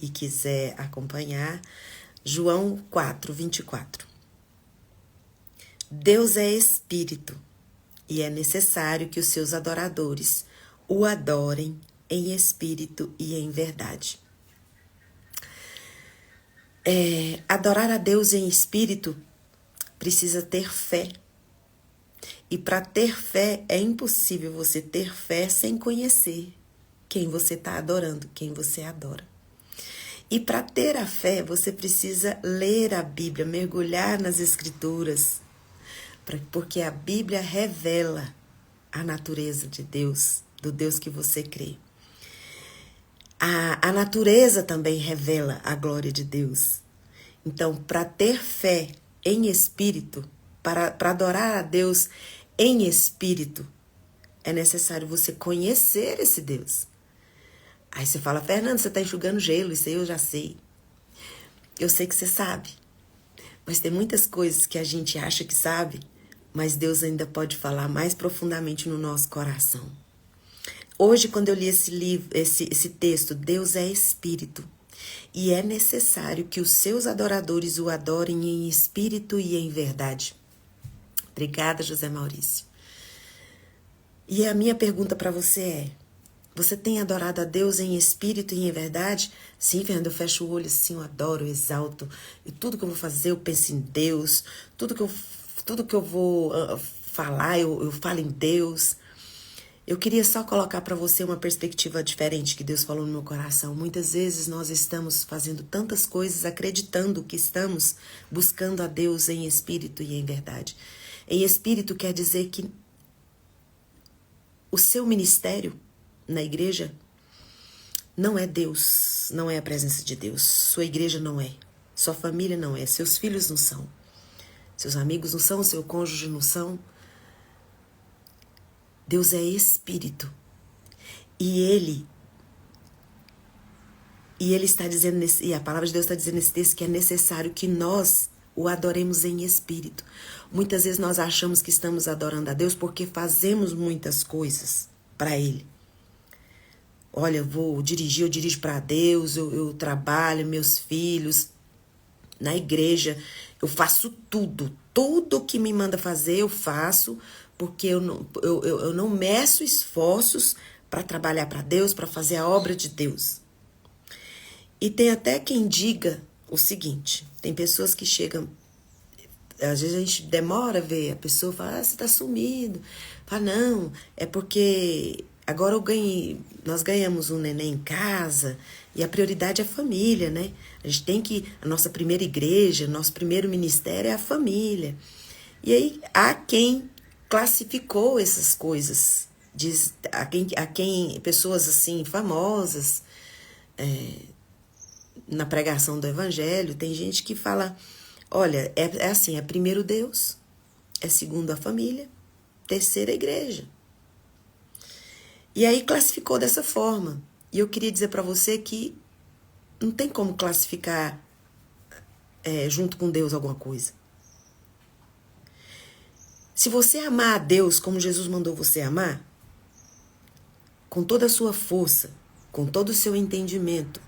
e quiser acompanhar, João 4:24. Deus é espírito e é necessário que os seus adoradores o adorem em espírito e em verdade. Adorar a Deus em espírito precisa ter fé. E para ter fé, é impossível você ter fé sem conhecer quem você está adorando, quem você adora. E para ter a fé, você precisa ler a Bíblia, mergulhar nas Escrituras, porque a Bíblia revela a natureza de Deus, do Deus que você crê. A natureza também revela a glória de Deus. Então, para ter fé em espírito, para adorar a Deus em espírito, é necessário você conhecer esse Deus. Aí você fala, Fernando, você está enxugando gelo, isso aí eu já sei. Eu sei que você sabe. Mas tem muitas coisas que a gente acha que sabe, mas Deus ainda pode falar mais profundamente no nosso coração. Hoje, quando eu li esse livro, esse texto, Deus é espírito. E é necessário que os seus adoradores o adorem em espírito e em verdade. Obrigada, José Maurício. E a minha pergunta para você é, você tem adorado a Deus em espírito e em verdade? Sim, Fernando, eu fecho o olho assim, eu adoro, eu exalto. E tudo que eu vou fazer, eu penso em Deus. Tudo que eu vou falar, eu falo em Deus. Eu queria só colocar para você uma perspectiva diferente que Deus falou no meu coração. Muitas vezes nós estamos fazendo tantas coisas acreditando que estamos buscando a Deus em espírito e em verdade. Em espírito quer dizer que o seu ministério na igreja não é Deus, não é a presença de Deus. Sua igreja não é, sua família não é, seus filhos não são, seus amigos não são, seu cônjuge não são. Deus é espírito. E ele está dizendo, e a palavra de Deus está dizendo nesse texto que é necessário que nós o adoremos em espírito. Muitas vezes nós achamos que estamos adorando a Deus porque fazemos muitas coisas para Ele. Olha, eu dirijo para Deus, eu trabalho, meus filhos, na igreja, eu faço tudo. Tudo que me manda fazer eu faço, porque eu não meço esforços para trabalhar para Deus, para fazer a obra de Deus. E tem até quem diga o seguinte, tem pessoas que chegam, às vezes a gente demora a ver, a pessoa fala, você tá sumido. Fala, não, é porque agora nós ganhamos um neném em casa e a prioridade é a família, né? A gente tem a nossa primeira igreja, nosso primeiro ministério é a família. E aí há quem classificou essas coisas, há quem pessoas assim famosas, na pregação do evangelho, tem gente que fala, olha, é assim, é primeiro Deus, é segundo a família, terceira a igreja. E aí classificou dessa forma. E eu queria dizer para você que não tem como classificar junto com Deus alguma coisa. Se você amar a Deus como Jesus mandou você amar, com toda a sua força, com todo o seu entendimento,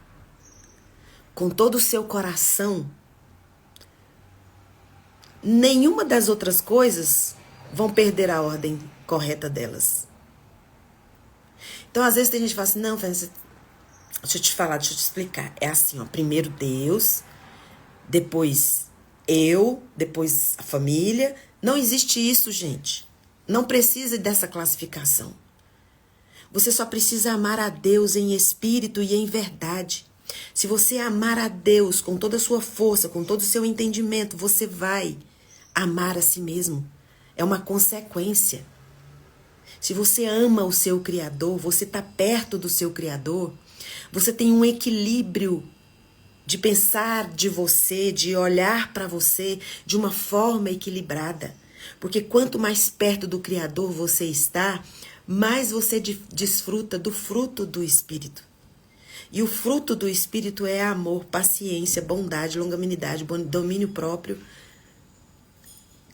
com todo o seu coração, nenhuma das outras coisas vão perder a ordem correta delas. Então, às vezes tem gente que fala assim, não, deixa eu te falar, deixa eu te explicar. É assim, ó, primeiro Deus, depois eu, depois a família. Não existe isso, gente. Não precisa dessa classificação. Você só precisa amar a Deus em espírito e em verdade. Se você amar a Deus com toda a sua força, com todo o seu entendimento, você vai amar a si mesmo. É uma consequência. Se você ama o seu Criador, você está perto do seu Criador, você tem um equilíbrio de pensar de você, de olhar para você de uma forma equilibrada. Porque quanto mais perto do Criador você está, mais você desfruta do fruto do Espírito. E o fruto do Espírito é amor, paciência, bondade, longanimidade, domínio próprio.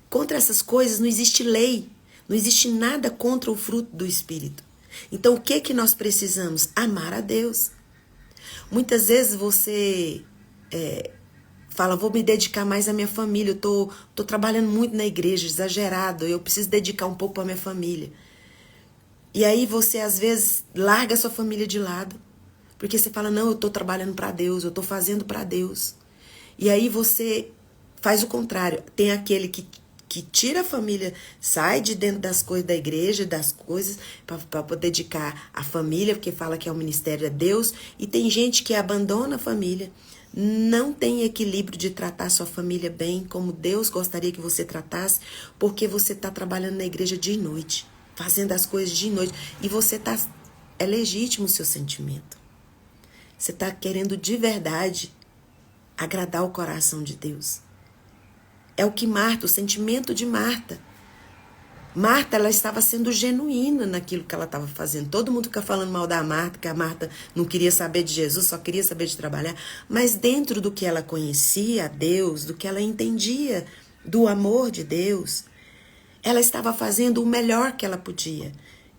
Contra essas coisas não existe lei, não existe nada contra o fruto do Espírito. Então o que nós precisamos? Amar a Deus. Muitas vezes você fala, vou me dedicar mais à minha família, eu tô trabalhando muito na igreja, exagerado, eu preciso dedicar um pouco para minha família. E aí você, às vezes, larga a sua família de lado, porque você fala, não, eu tô trabalhando para Deus, eu tô fazendo para Deus. E aí você faz o contrário. Tem aquele que tira a família, sai de dentro das coisas da igreja, das coisas, para poder dedicar a família, porque fala que é o ministério a Deus. E tem gente que abandona a família, não tem equilíbrio de tratar a sua família bem, como Deus gostaria que você tratasse, porque você está trabalhando na igreja de noite, fazendo as coisas de noite. E você tá. É legítimo o seu sentimento. Você está querendo de verdade agradar o coração de Deus. É o que Marta, o sentimento de Marta. Marta, ela estava sendo genuína naquilo que ela estava fazendo. Todo mundo fica falando mal da Marta, que a Marta não queria saber de Jesus, só queria saber de trabalhar. Mas dentro do que ela conhecia a Deus, do que ela entendia do amor de Deus, ela estava fazendo o melhor que ela podia.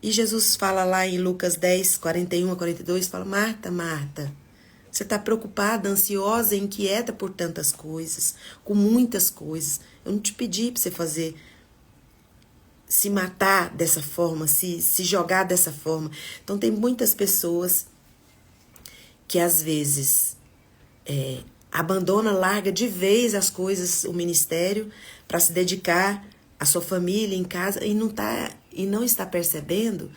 E Jesus fala lá em Lucas 10, 41 a 42, fala, Marta, Marta, você está preocupada, ansiosa, inquieta por tantas coisas, com muitas coisas. Eu não te pedi para você se matar dessa forma, se jogar dessa forma. Então tem muitas pessoas que às vezes abandona, larga de vez as coisas, o ministério, para se dedicar à sua família em casa e não está percebendo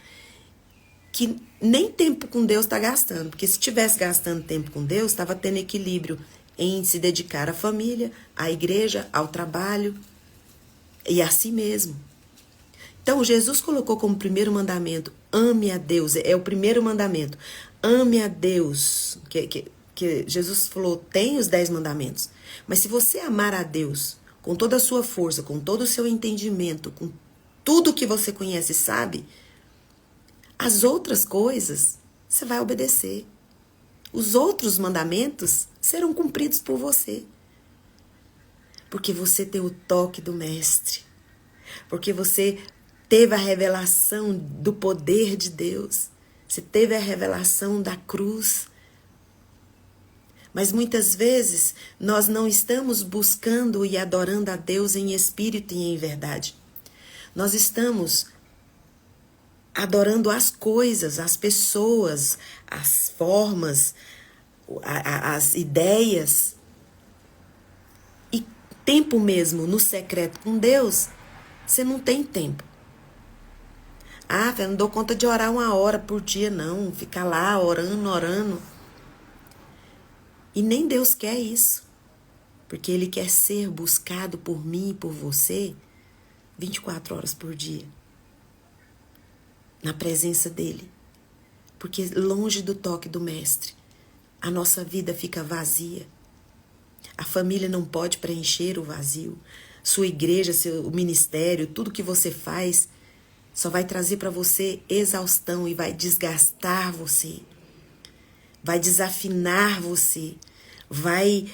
que nem tempo com Deus está gastando, porque se estivesse gastando tempo com Deus, estava tendo equilíbrio em se dedicar à família, à igreja, ao trabalho e a si mesmo. Então, Jesus colocou como primeiro mandamento, ame a Deus, é o primeiro mandamento, ame a Deus, que Jesus falou, tem os 10 mandamentos, mas se você amar a Deus com toda a sua força, com todo o seu entendimento, com tudo que você conhece e sabe, as outras coisas você vai obedecer. Os outros mandamentos serão cumpridos por você. Porque você tem o toque do Mestre. Porque você teve a revelação do poder de Deus. Você teve a revelação da cruz. Mas muitas vezes nós não estamos buscando e adorando a Deus em espírito e em verdade. Nós estamos adorando as coisas, as pessoas, as formas, as ideias. E tempo mesmo no secreto com Deus, você não tem tempo. Ah, eu não dou conta de orar 1 hora por dia, não. Ficar lá orando. E nem Deus quer isso. Porque Ele quer ser buscado por mim e por você 24 horas por dia. Na presença dEle. Porque longe do toque do Mestre, a nossa vida fica vazia. A família não pode preencher o vazio. Sua igreja, seu ministério, tudo que você faz só vai trazer para você exaustão e vai desgastar você. Vai desafinar você. Vai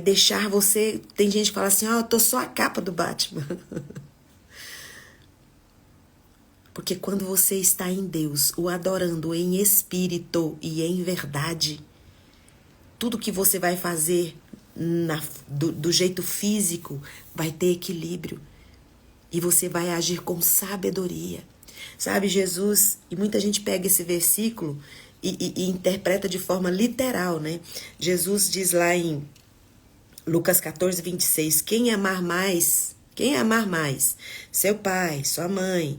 deixar você... Tem gente que fala assim, eu tô só a capa do Batman. Porque quando você está em Deus, o adorando em espírito e em verdade, tudo que você vai fazer do jeito físico vai ter equilíbrio. E você vai agir com sabedoria. Sabe, Jesus, e muita gente pega esse versículo e interpreta de forma literal, né? Jesus diz lá em Lucas 14, 26, quem amar mais, seu pai, sua mãe,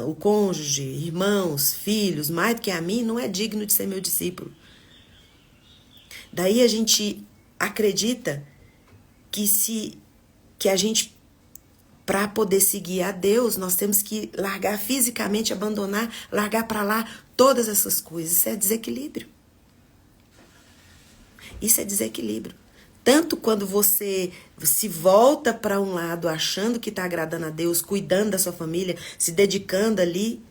o cônjuge, irmãos, filhos, mais do que a mim, não é digno de ser meu discípulo. Daí a gente acredita que a gente, para poder seguir a Deus, nós temos que largar fisicamente, abandonar, largar para lá todas essas coisas. Isso é desequilíbrio. Isso é desequilíbrio. Tanto quando você se volta para um lado achando que está agradando a Deus, cuidando da sua família, se dedicando ali,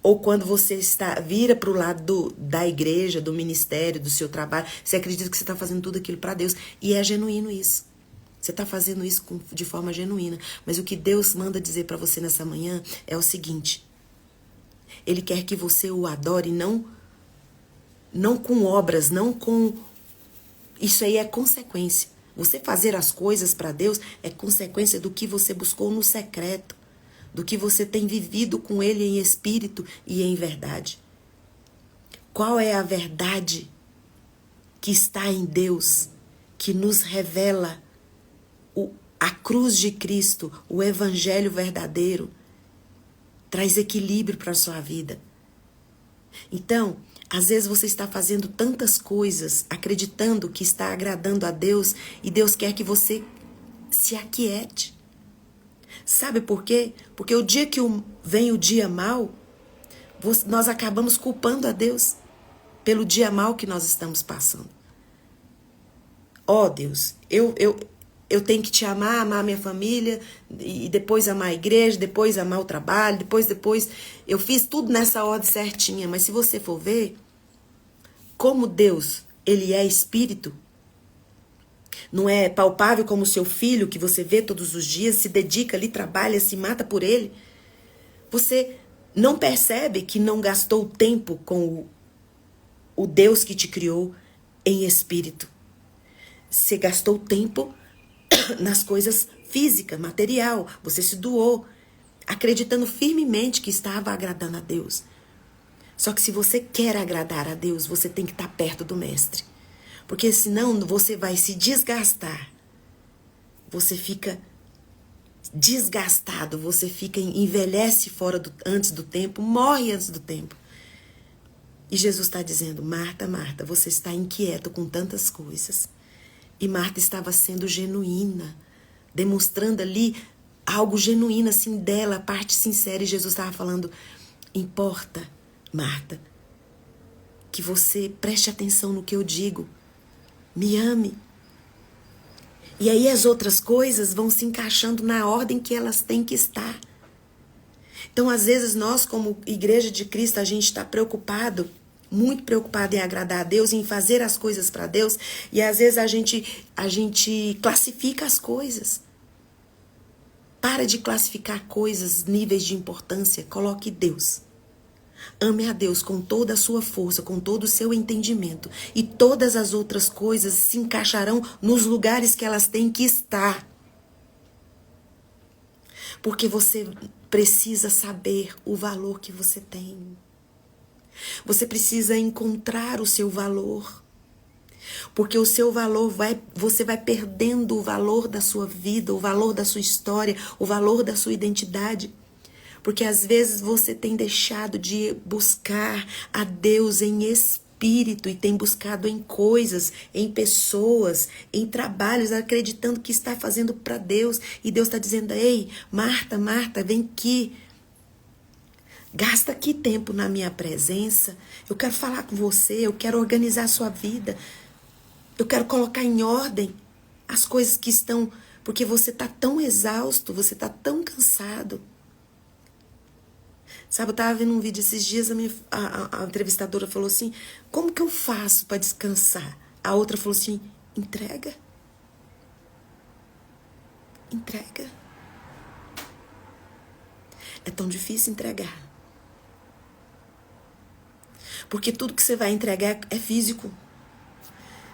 ou quando você vira para o lado da igreja, do ministério, do seu trabalho, você acredita que você está fazendo tudo aquilo para Deus. E é genuíno isso. Você está fazendo isso de forma genuína. Mas o que Deus manda dizer para você nessa manhã é o seguinte. Ele quer que você o adore não Não com obras, não com... Isso aí é consequência. Você fazer as coisas para Deus é consequência do que você buscou no secreto, do que você tem vivido com Ele em espírito e em verdade. Qual é a verdade que está em Deus, que nos revela a cruz de Cristo, o evangelho verdadeiro, traz equilíbrio para a sua vida. Então, às vezes você está fazendo tantas coisas, acreditando que está agradando a Deus, e Deus quer que você se aquiete. Sabe por quê? Porque o dia que vem o dia mau, nós acabamos culpando a Deus pelo dia mau que nós estamos passando. Ó Deus, eu tenho que te amar minha família, e depois amar a igreja, depois amar o trabalho, depois. Eu fiz tudo nessa ordem certinha, mas se você for ver, como Deus, Ele é espírito, não é palpável como o seu filho, que você vê todos os dias, se dedica ali, trabalha, se mata por ele, você não percebe que não gastou tempo com o Deus que te criou em espírito. Você gastou tempo nas coisas físicas, material. Você se doou, acreditando firmemente que estava agradando a Deus. Só que se você quer agradar a Deus, você tem que estar perto do Mestre. Porque senão você vai se desgastar. Você fica desgastado, você envelhece antes do tempo, morre antes do tempo. E Jesus está dizendo: Marta, Marta, você está inquieto com tantas coisas. E Marta estava sendo genuína, demonstrando ali algo genuíno assim dela, a parte sincera. E Jesus estava falando: importa, Marta, que você preste atenção no que eu digo. Me ame. E aí as outras coisas vão se encaixando na ordem que elas têm que estar. Então, às vezes, nós, como Igreja de Cristo, a gente está preocupado, muito preocupado em agradar a Deus, em fazer as coisas para Deus, e às vezes a gente classifica as coisas. Para de classificar coisas, níveis de importância, coloque Deus. Ame a Deus com toda a sua força, com todo o seu entendimento, e todas as outras coisas se encaixarão nos lugares que elas têm que estar. Porque você precisa saber o valor que você tem. Você precisa encontrar o seu valor. Porque o seu valor você vai perdendo o valor da sua vida, o valor da sua história, o valor da sua identidade. Porque às vezes você tem deixado de buscar a Deus em espírito e tem buscado em coisas, em pessoas, em trabalhos, acreditando que está fazendo para Deus. E Deus está dizendo: ei, Marta, Marta, vem aqui. Gasta aqui tempo na minha presença. Eu quero falar com você, eu quero organizar a sua vida. Eu quero colocar em ordem as coisas que estão... Porque você está tão exausto, você está tão cansado. Sabe, eu estava vendo um vídeo esses dias, a entrevistadora falou assim: como que eu faço para descansar? A outra falou assim: entrega. Entrega. É tão difícil entregar. Porque tudo que você vai entregar é físico.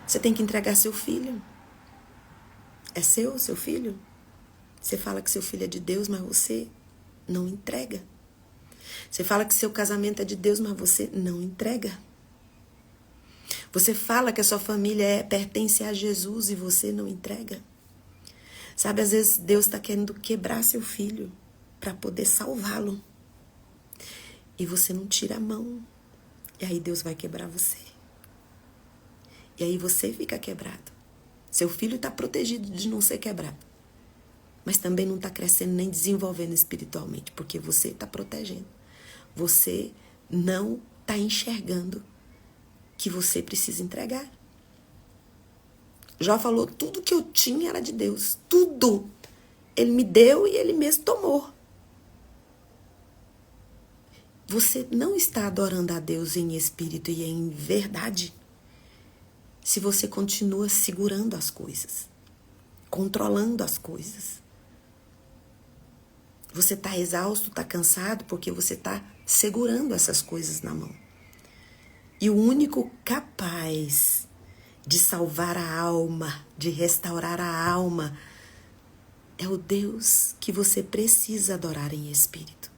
Você tem que entregar seu filho. É seu filho? Você fala que seu filho é de Deus, mas você não entrega. Você fala que seu casamento é de Deus, mas você não entrega. Você fala que a sua família pertence a Jesus e você não entrega. Sabe, às vezes Deus está querendo quebrar seu filho para poder salvá-lo. E você não tira a mão. E aí Deus vai quebrar você. E aí você fica quebrado. Seu filho está protegido de não ser quebrado. Mas também não está crescendo nem desenvolvendo espiritualmente, porque você está protegendo. Você não está enxergando que você precisa entregar. Jó falou: tudo que eu tinha era de Deus. Tudo. Ele me deu e ele mesmo tomou. Você não está adorando a Deus em espírito e em verdade se você continua segurando as coisas, controlando as coisas. Você está exausto, está cansado porque você está segurando essas coisas na mão. E o único capaz de salvar a alma, de restaurar a alma, é o Deus que você precisa adorar em espírito.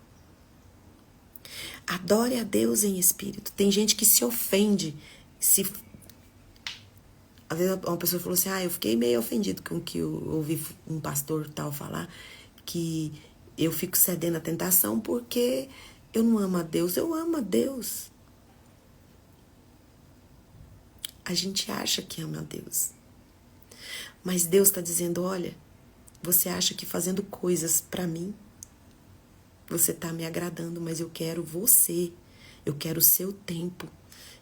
Adore a Deus em espírito. Tem gente que se ofende. Às vezes uma pessoa falou assim, eu fiquei meio ofendido com o que eu ouvi um pastor tal falar, que eu fico cedendo à tentação porque eu não amo a Deus. Eu amo a Deus. A gente acha que ama a Deus. Mas Deus está dizendo, olha, você acha que fazendo coisas para mim, você está me agradando, mas eu quero você. Eu quero o seu tempo.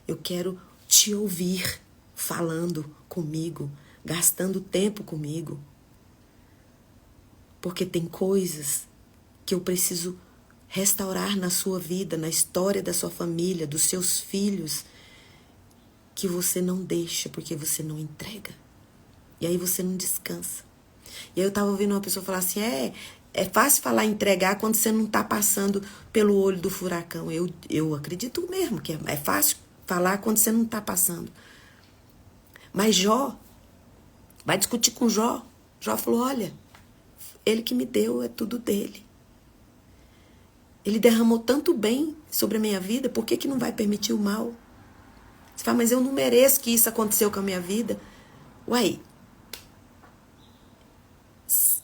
Eu quero te ouvir falando comigo, gastando tempo comigo. Porque tem coisas que eu preciso restaurar na sua vida, na história da sua família, dos seus filhos, que você não deixa porque você não entrega. E aí você não descansa. E aí eu estava ouvindo uma pessoa falar assim, é fácil falar entregar quando você não está passando pelo olho do furacão. Eu acredito mesmo que é fácil falar quando você não está passando. Mas Jó, vai discutir com Jó. Jó falou, olha, ele que me deu é tudo dele. Ele derramou tanto bem sobre a minha vida, por que não vai permitir o mal? Você fala, mas eu não mereço que isso aconteceu com a minha vida. Uai,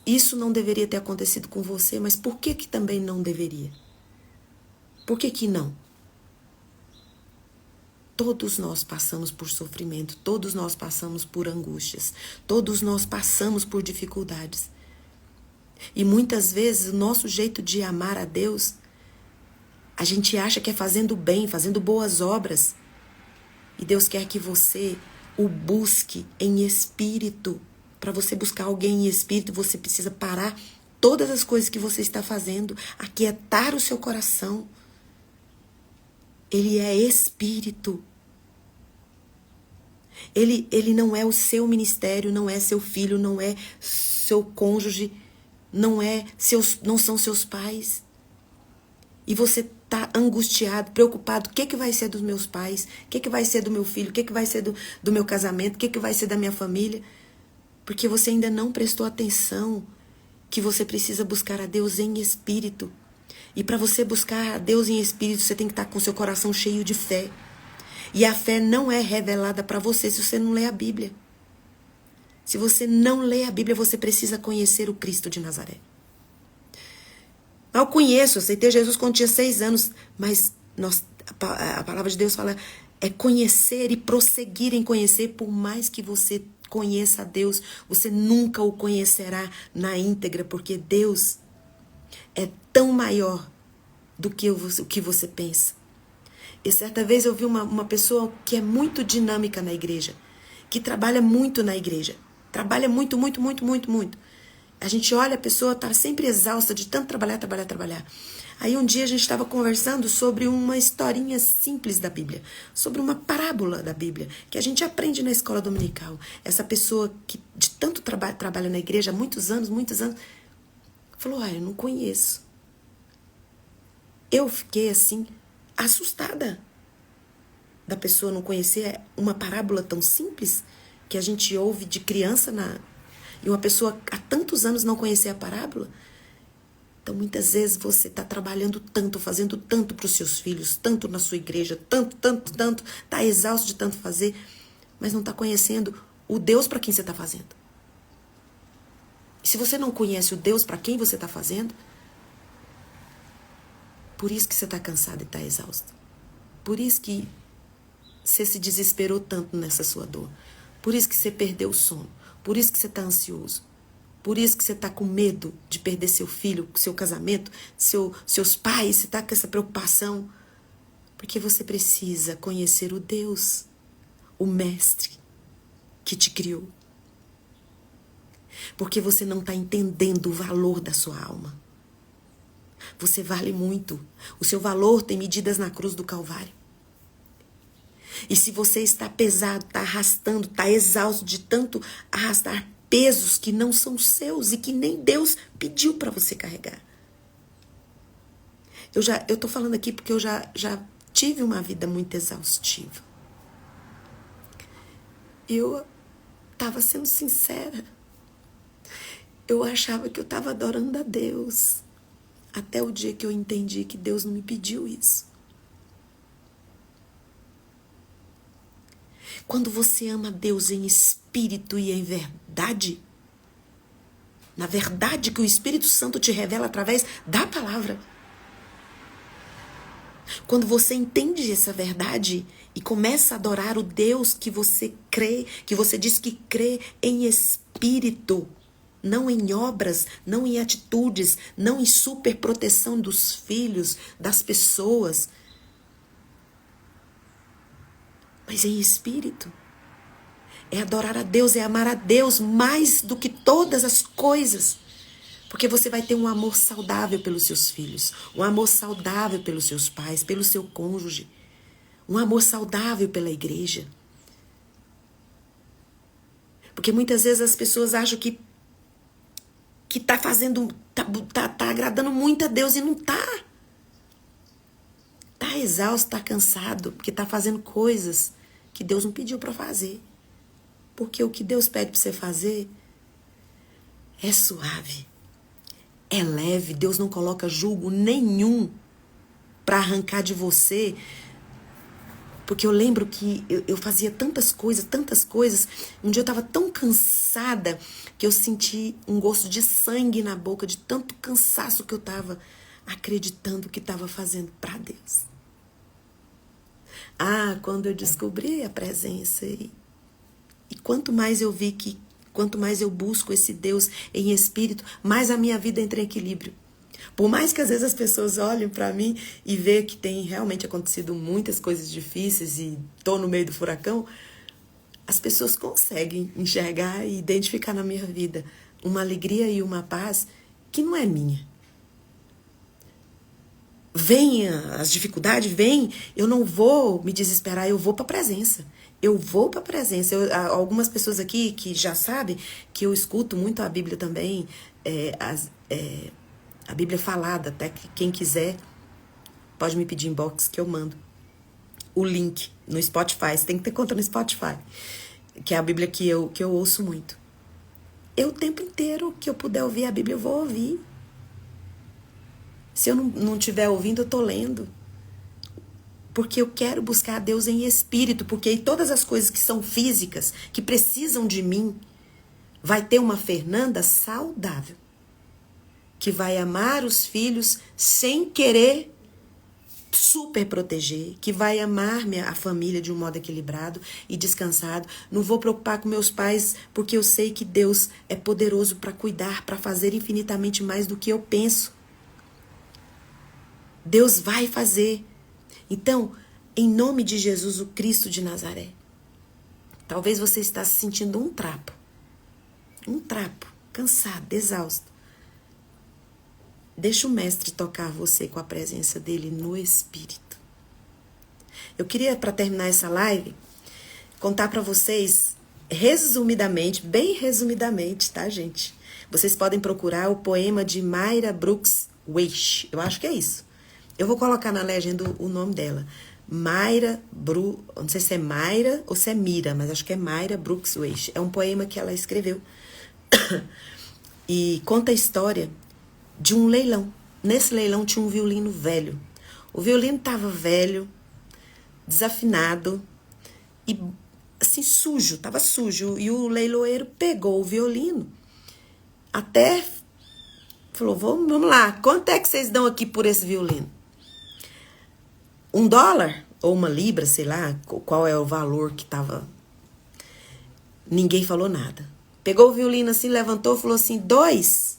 isso não deveria ter acontecido com você, mas por que também não deveria? Por que não? Todos nós passamos por sofrimento, todos nós passamos por angústias, todos nós passamos por dificuldades. E muitas vezes o nosso jeito de amar a Deus, a gente acha que é fazendo bem, fazendo boas obras. E Deus quer que você o busque em espírito. Para você buscar alguém em espírito, você precisa parar todas as coisas que você está fazendo, aquietar o seu coração. Ele é espírito. Ele não é o seu ministério, não é seu filho, não é seu cônjuge, não são seus pais. E você está angustiado, preocupado, o que vai ser dos meus pais? O que vai ser do meu filho? O que vai ser do meu casamento? O que vai ser da minha família? Porque você ainda não prestou atenção que você precisa buscar a Deus em espírito. E para você buscar a Deus em espírito, você tem que estar com seu coração cheio de fé. E a fé não é revelada para você se você não lê a Bíblia. Se você não lê a Bíblia, você precisa conhecer o Cristo de Nazaré. Eu conheço, aceitei Jesus quando tinha 6 anos, mas a palavra de Deus fala, é conhecer e prosseguir em conhecer, por mais que você conheça a Deus, você nunca o conhecerá na íntegra, porque Deus é tão maior do que o que você pensa. E certa vez eu vi uma pessoa que é muito dinâmica na igreja, que trabalha muito na igreja, trabalha muito, muito, muito, muito, muito. A gente olha, a pessoa está sempre exausta de tanto trabalhar. Aí um dia a gente estava conversando sobre uma historinha simples da Bíblia, sobre uma parábola da Bíblia, que a gente aprende na escola dominical. Essa pessoa que de tanto trabalha na igreja há muitos anos, falou, eu não conheço. Eu fiquei assim, assustada da pessoa não conhecer uma parábola tão simples que a gente ouve de criança e uma pessoa há tantos anos não conhecer a parábola. Então, muitas vezes você está trabalhando tanto, fazendo tanto para os seus filhos, tanto na sua igreja, tanto, está exausto de tanto fazer, mas não está conhecendo o Deus para quem você está fazendo. E se você não conhece o Deus para quem você está fazendo, por isso que você está cansado e está exausto. Por isso que você se desesperou tanto nessa sua dor. Por isso que você perdeu o sono. Por isso que você está ansioso. Por isso que você está com medo de perder seu filho, seu casamento, seus pais. Você está com essa preocupação. Porque você precisa conhecer o Deus, o Mestre que te criou. Porque você não está entendendo o valor da sua alma. Você vale muito. O seu valor tem medidas na cruz do Calvário. E se você está pesado, está arrastando, está exausto de tanto arrastar pesos que não são seus e que nem Deus pediu para você carregar. Eu tô falando aqui porque eu já tive uma vida muito exaustiva. Eu estava sendo sincera. Eu achava que eu estava adorando a Deus. Até o dia que eu entendi que Deus não me pediu isso. Quando você ama Deus em espírito e em verdade, na verdade que o Espírito Santo te revela através da palavra. Quando você entende essa verdade e começa a adorar o Deus que você crê, que você diz que crê em espírito, não em obras, não em atitudes, não em superproteção dos filhos, das pessoas, mas em espírito. É adorar a Deus, é amar a Deus mais do que todas as coisas. Porque você vai ter um amor saudável pelos seus filhos, um amor saudável pelos seus pais, pelo seu cônjuge, um amor saudável pela igreja. Porque muitas vezes as pessoas acham que tá fazendo, tá agradando muito a Deus e não tá. Tá exausto, tá cansado, porque tá fazendo coisas que Deus não pediu para fazer. Porque o que Deus pede para você fazer é suave, é leve. Deus não coloca julgo nenhum para arrancar de você. Porque eu lembro que eu fazia tantas coisas. Um dia eu estava tão cansada que eu senti um gosto de sangue na boca, de tanto cansaço que eu estava acreditando que estava fazendo para Deus. Quando eu descobri a presença e quanto mais eu vi que, quanto mais eu busco esse Deus em espírito, mais a minha vida entra em equilíbrio. Por mais que às vezes as pessoas olhem para mim e vejam que tem realmente acontecido muitas coisas difíceis e tô no meio do furacão, as pessoas conseguem enxergar e identificar na minha vida uma alegria e uma paz que não é minha. Venha as dificuldades, eu não vou me desesperar, eu vou para a presença. Eu vou para a presença. Algumas pessoas aqui que já sabem que eu escuto muito a Bíblia também, a Bíblia falada, até que quem quiser pode me pedir inbox que eu mando o link no Spotify. Você tem que ter conta no Spotify, que é a Bíblia que eu ouço muito. O tempo inteiro que eu puder ouvir a Bíblia, eu vou ouvir. Se eu não estiver ouvindo, eu estou lendo. Porque eu quero buscar a Deus em espírito, porque todas as coisas que são físicas, que precisam de mim, vai ter uma Fernanda saudável, que vai amar os filhos sem querer super proteger, que vai amar a família de um modo equilibrado e descansado. Não vou preocupar com meus pais, porque eu sei que Deus é poderoso para cuidar, para fazer infinitamente mais do que eu penso. Deus vai fazer. Então, em nome de Jesus, o Cristo de Nazaré, talvez você está se sentindo um trapo, cansado, exausto. Deixa o mestre tocar você com a presença dele no Espírito. Eu queria, para terminar essa live, contar para vocês, resumidamente, bem resumidamente, tá, gente? Vocês podem procurar o poema de Myra Brooks Weiss. Eu acho que é isso. Eu vou colocar na legenda o nome dela. Não sei se é Myra ou se é Mira, mas acho que é Myra Brooks Weiss. É um poema que ela escreveu. E conta a história de um leilão. Nesse leilão tinha um violino velho. O violino estava velho, desafinado e assim estava sujo. E o leiloeiro pegou o violino, até falou, vamos lá, quanto é que vocês dão aqui por esse violino? $1 ou uma libra, sei lá, qual é o valor que estava. Ninguém falou nada. Pegou o violino assim, levantou, falou assim, $3.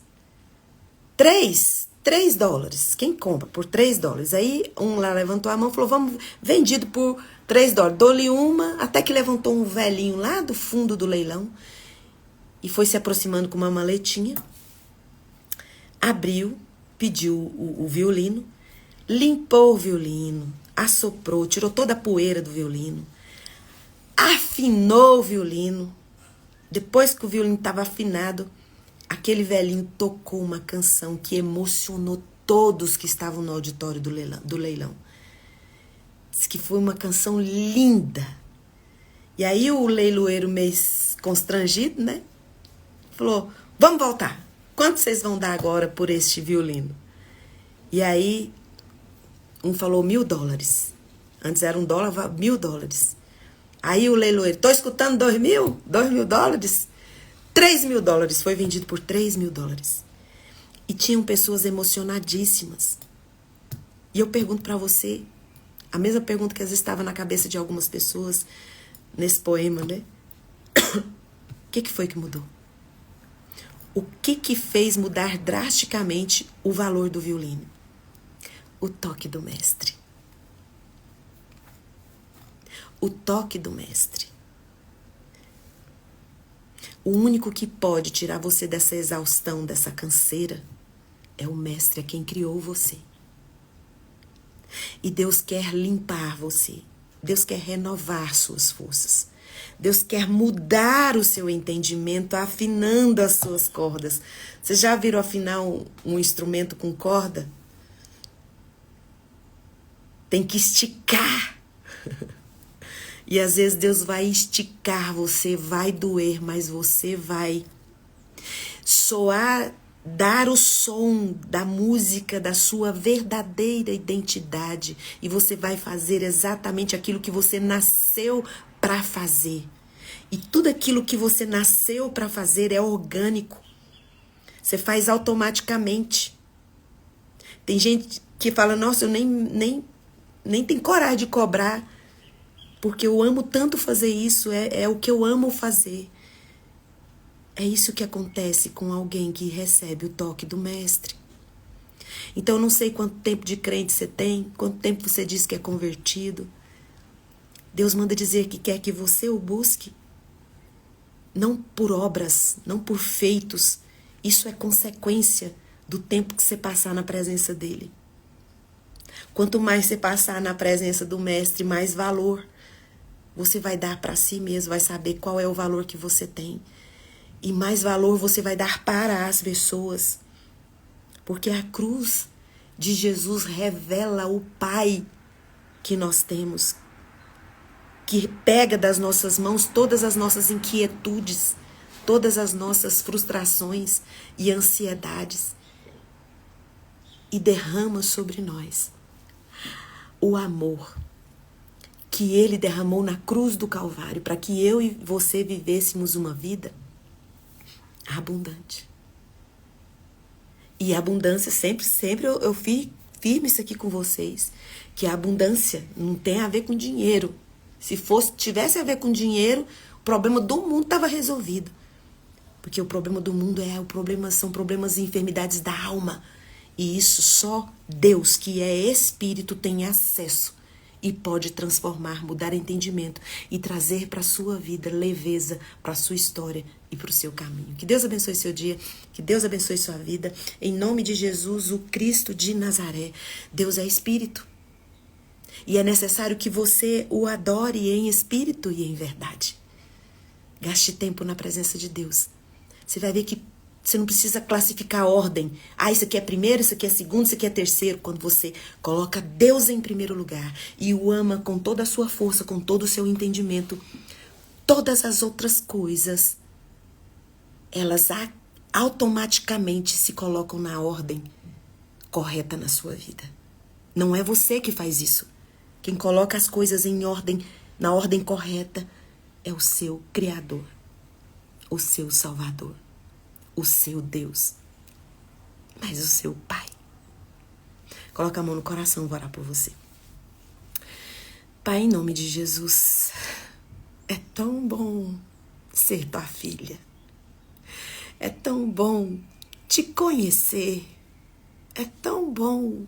Quem compra por $3? Aí um lá levantou a mão e falou, vamos, vendido por $3. Dou-lhe uma, até que levantou um velhinho lá do fundo do leilão e foi se aproximando com uma maletinha, abriu, pediu o violino, limpou o violino, assoprou, tirou toda a poeira do violino, afinou o violino. Depois que o violino estava afinado, aquele velhinho tocou uma canção que emocionou todos que estavam no auditório do leilão. Diz que foi uma canção linda. E aí o leiloeiro meio constrangido, né? Falou, vamos voltar. Quanto vocês vão dar agora por este violino? E aí um falou $1.000. Antes era $1, $1.000. Aí o leiloeiro, tô escutando $2.000? $2.000? $3.000. Foi vendido por $3.000. E tinham pessoas emocionadíssimas. E eu pergunto para você, a mesma pergunta que às vezes estava na cabeça de algumas pessoas nesse poema, né? O que foi que mudou? O que fez mudar drasticamente o valor do violino? O toque do mestre. O toque do mestre. O único que pode tirar você dessa exaustão, dessa canseira, é o mestre, é quem criou você. E Deus quer limpar você. Deus quer renovar suas forças. Deus quer mudar o seu entendimento, afinando as suas cordas. Vocês já viram afinar um instrumento com corda? Tem que esticar. E às vezes Deus vai esticar você, vai doer, mas você vai soar, dar o som da música da sua verdadeira identidade. E você vai fazer exatamente aquilo que você nasceu para fazer. E tudo aquilo que você nasceu para fazer é orgânico. Você faz automaticamente. Tem gente que fala, nossa, eu nem tenho coragem de cobrar, porque eu amo tanto fazer isso, é o que eu amo fazer. É isso que acontece com alguém que recebe o toque do mestre. Então eu não sei quanto tempo de crente você tem, quanto tempo você diz que é convertido. Deus manda dizer que quer que você o busque. Não por obras, não por feitos. Isso é consequência do tempo que você passar na presença dele. Quanto mais você passar na presença do mestre, mais valor você vai dar para si mesmo, vai saber qual é o valor que você tem. E mais valor você vai dar para as pessoas. Porque a cruz de Jesus revela o Pai que nós temos, que pega das nossas mãos todas as nossas inquietudes, todas as nossas frustrações e ansiedades e derrama sobre nós o amor que Ele derramou na cruz do Calvário para que eu e você vivêssemos uma vida abundante. E a abundância, sempre eu firme isso aqui com vocês, que a abundância não tem a ver com dinheiro. Se tivesse a ver com dinheiro, o problema do mundo estava resolvido. Porque o problema do mundo são problemas e enfermidades da alma. E isso só Deus, que é Espírito, tem acesso e pode transformar, mudar entendimento e trazer para a sua vida leveza, para a sua história e para o seu caminho. Que Deus abençoe seu dia, que Deus abençoe sua vida. Em nome de Jesus, o Cristo de Nazaré. Deus é Espírito. E é necessário que você o adore em espírito e em verdade. Gaste tempo na presença de Deus. Você vai ver que você não precisa classificar a ordem. Isso aqui é primeiro, isso aqui é segundo, isso aqui é terceiro. Quando você coloca Deus em primeiro lugar e o ama com toda a sua força, com todo o seu entendimento, todas as outras coisas, elas automaticamente se colocam na ordem correta na sua vida. Não é você que faz isso. Quem coloca as coisas em ordem, na ordem correta, é o seu Criador, o seu Salvador, o seu Deus, mas o seu Pai. Coloca a mão no coração, vou orar por você. Pai, em nome de Jesus, é tão bom ser tua filha. É tão bom te conhecer. É tão bom,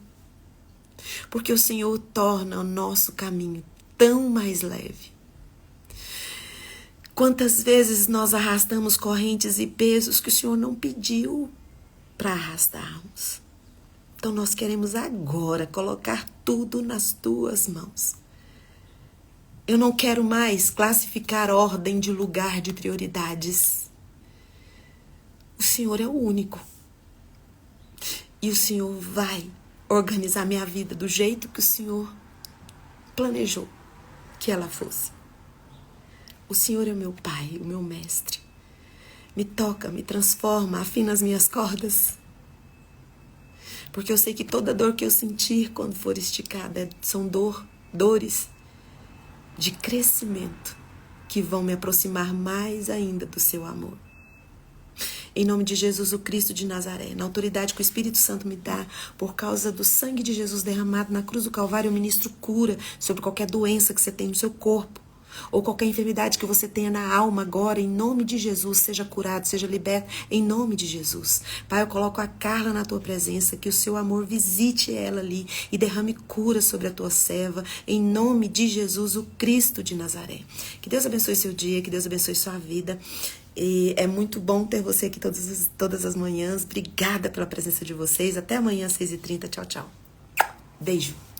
porque o Senhor torna o nosso caminho tão mais leve. Quantas vezes nós arrastamos correntes e pesos que o Senhor não pediu para arrastarmos. Então nós queremos agora colocar tudo nas tuas mãos. Eu não quero mais classificar ordem de lugar de prioridades. O Senhor é o único. E o Senhor vai organizar minha vida do jeito que o Senhor planejou que ela fosse. O Senhor é o meu Pai, o meu Mestre. Me toca, me transforma, afina as minhas cordas. Porque eu sei que toda dor que eu sentir quando for esticada são dores de crescimento que vão me aproximar mais ainda do seu amor. Em nome de Jesus, o Cristo de Nazaré, na autoridade que o Espírito Santo me dá, por causa do sangue de Jesus derramado na cruz do Calvário, eu ministro cura sobre qualquer doença que você tem no seu corpo, ou qualquer enfermidade que você tenha na alma agora, em nome de Jesus, seja curado, seja liberto, em nome de Jesus. Pai, eu coloco a Carla na tua presença, que o seu amor visite ela ali e derrame cura sobre a tua serva, em nome de Jesus, o Cristo de Nazaré. Que Deus abençoe seu dia, que Deus abençoe sua vida. E é muito bom ter você aqui todas as manhãs. Obrigada pela presença de vocês. Até amanhã às 6h30. Tchau, tchau. Beijo.